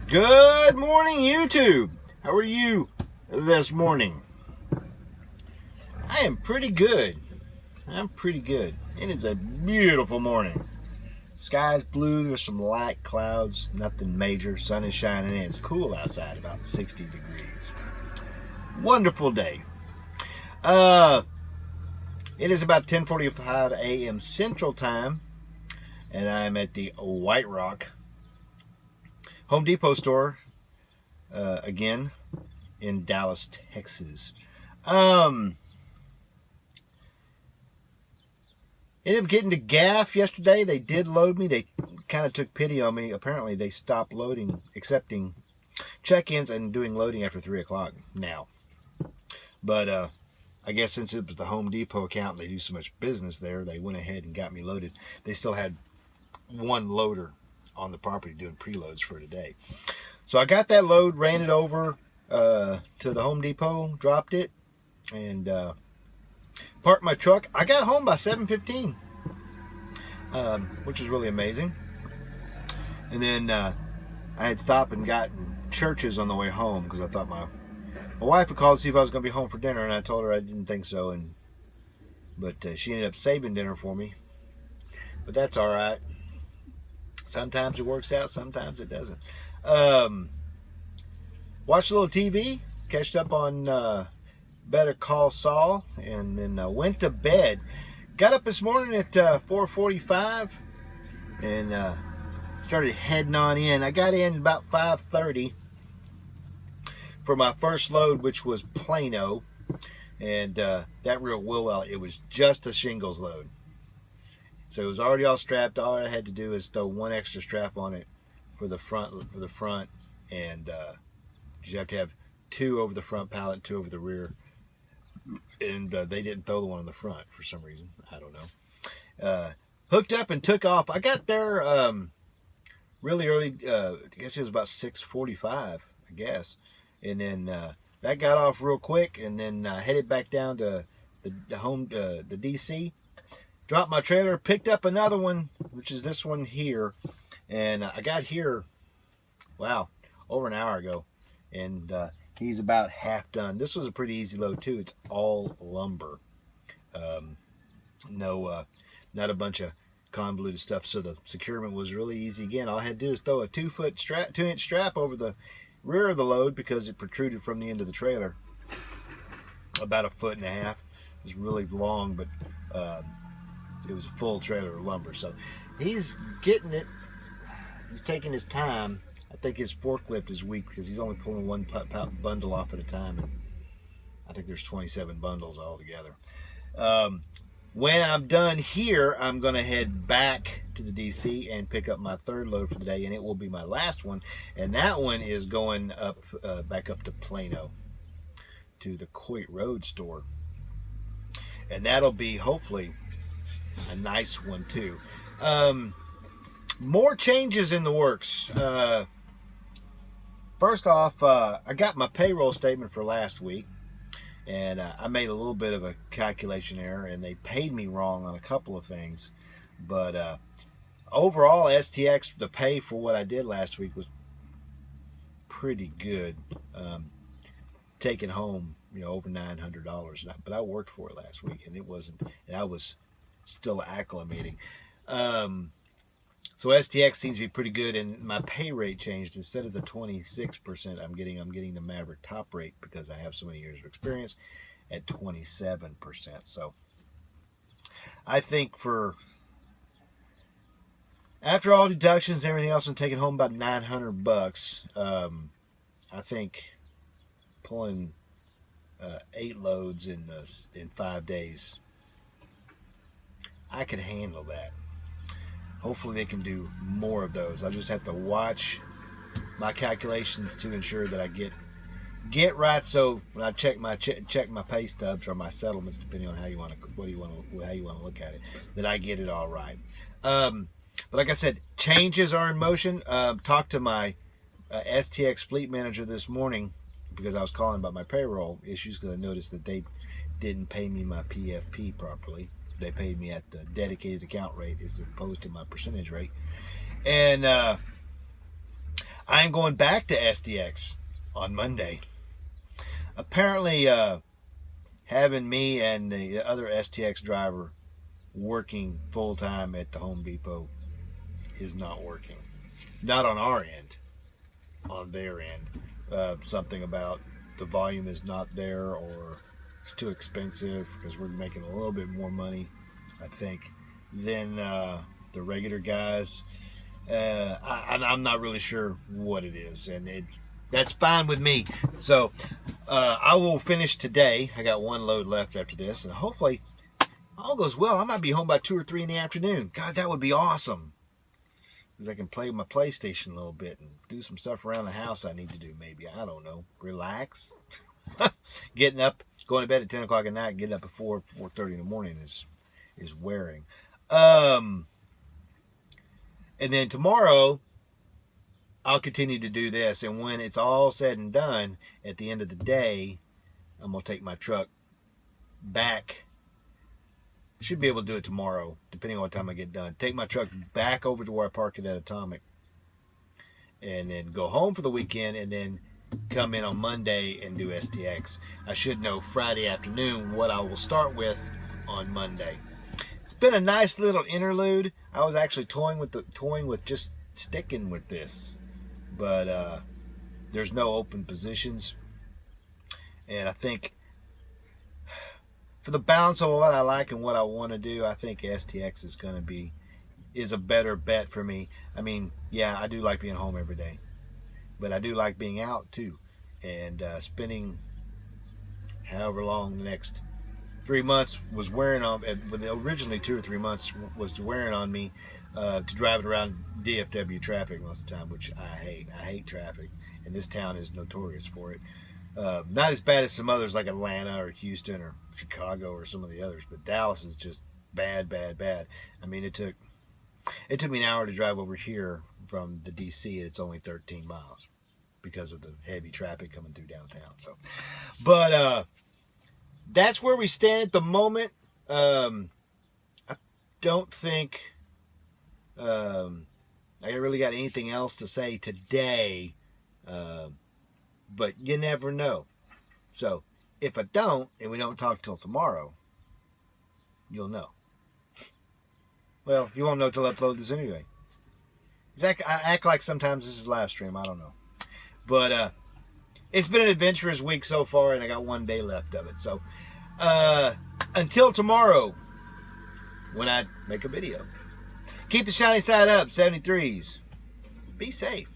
Good morning, YouTube. How are you this morning? I am pretty good. I'm pretty good. It is a beautiful morning. Sky's blue. There's some light clouds. Nothing major. Sun is shining in. It's cool outside, about 60 degrees. Wonderful day. It is about 10:45 a.m. Central Time, and I'm at the White Rock Home Depot store again in Dallas, Texas. Ended up getting to Gaff yesterday. They did load me. They kind of took pity on me. Apparently, they stopped accepting check-ins and doing loading after 3 o'clock now. But I guess since it was the Home Depot account and they do so much business there, they went ahead and got me loaded. They still had one loader on the property doing preloads for today. So I got that load, ran it over to the Home Depot, dropped it, and parked my truck. I got home by 7:15, which was really amazing. And then I had stopped and gotten churches on the way home because I thought my wife had called to see if I was going to be home for dinner, and I told her I didn't think so. But she ended up saving dinner for me. But that's all right. Sometimes it works out, sometimes it doesn't. Watched a little TV, catched up on Better Call Saul, and then went to bed. Got up this morning at 4:45 and started heading on in. I got in about 5:30 for my first load, which was Plano, and that real well, it was just a shingles load. So it was already all strapped. All I had to do is throw one extra strap on it for the front, and you have to have two over the front pallet, two over the rear. And they didn't throw the one on the front for some reason. I don't know. Hooked up and took off. I got there really early. I guess it was about 6:45, I guess. And then that got off real quick, and then headed back down to the DC. Dropped my trailer, picked up another one, which is this one here. And I got here, wow, over an hour ago. And he's about half done. This was a pretty easy load too. It's all lumber. Not a bunch of convoluted stuff. So the securement was really easy. Again, all I had to do is throw a 2-inch strap over the rear of the load because it protruded from the end of the trailer. About 1.5 feet. It was really long, but it was a full trailer of lumber. So he's getting it. He's taking his time. I think his forklift is weak because he's only pulling one bundle off at a time. And I think there's 27 bundles altogether. When I'm done here, I'm going to head back to the DC and pick up my third load for the day, and it will be my last one. And that one is going up, back up to Plano, to the Coit Road store. And that'll be hopefully a nice one too. More changes in the works. First off, I got my payroll statement for last week, and I made a little bit of a calculation error, and they paid me wrong on a couple of things. But overall, STX, the pay for what I did last week was pretty good. Taking home, over $900. But I worked for it last week, and I was still acclimating. So STX seems to be pretty good, and my pay rate changed. Instead of the 26% I'm getting the Maverick top rate because I have so many years of experience at 27%. So I think after all deductions and everything else, I'm taking home about $900. I think pulling 8 loads in 5 days, I could handle that. Hopefully they can do more of those. I just have to watch my calculations to ensure that I get right. So when I check my pay stubs or my settlements, depending on how you want to look at it, that I get it all right. But like I said, changes are in motion. Talked to my STX fleet manager this morning because I was calling about my payroll issues because I noticed that they didn't pay me my PFP properly. They paid me at the dedicated account rate as opposed to my percentage rate. And I'm going back to STX on Monday. Apparently, having me and the other STX driver working full-time at the Home Depot is not working. Not on our end, on their end. Something about the volume is not there, or it's too expensive because we're making a little bit more money, I think, than the regular guys. I'm not really sure what it is, and that's fine with me. So I will finish today. I got one load left after this, and hopefully all goes well. I might be home by 2 or 3 in the afternoon. God, that would be awesome, because I can play with my PlayStation a little bit and do some stuff around the house I need to do. Maybe, I don't know, relax. Getting up, going to bed at 10 o'clock at night, getting up at 4:30 in the morning is wearing. And then tomorrow, I'll continue to do this. And when it's all said and done, at the end of the day, I'm going to take my truck back. Should be able to do it tomorrow, depending on what time I get done. Take my truck back over to where I park it at Atomic. And then go home for the weekend, and then come in on Monday and do STX. I should know Friday afternoon what I will start with on Monday. It's been a nice little interlude. I was actually toying with just sticking with this, but there's no open positions, and I think for the balance of what I like and what I want to do, I think STX is a better bet for me. I mean, yeah, I do like being home every day, but I do like being out too, and spending however long the next 3 months was wearing on, originally 2 or 3 months was wearing on me to drive it around DFW traffic most of the time, which I hate. I hate traffic, and this town is notorious for it. Not as bad as some others like Atlanta or Houston or Chicago or some of the others, but Dallas is just bad, bad, bad. I mean, it took me an hour to drive over here from the DC, and it's only 13 miles because of the heavy traffic coming through downtown. So, but that's where we stand at the moment. I don't think I really got anything else to say today, but you never know. So if I don't, and we don't talk till tomorrow, you'll know. Well, you won't know till I upload this anyway. I act like sometimes this is live stream. I don't know. But it's been an adventurous week so far, and I got 1 day left of it. So until tomorrow, when I make a video, keep the shiny side up, 73s. Be safe.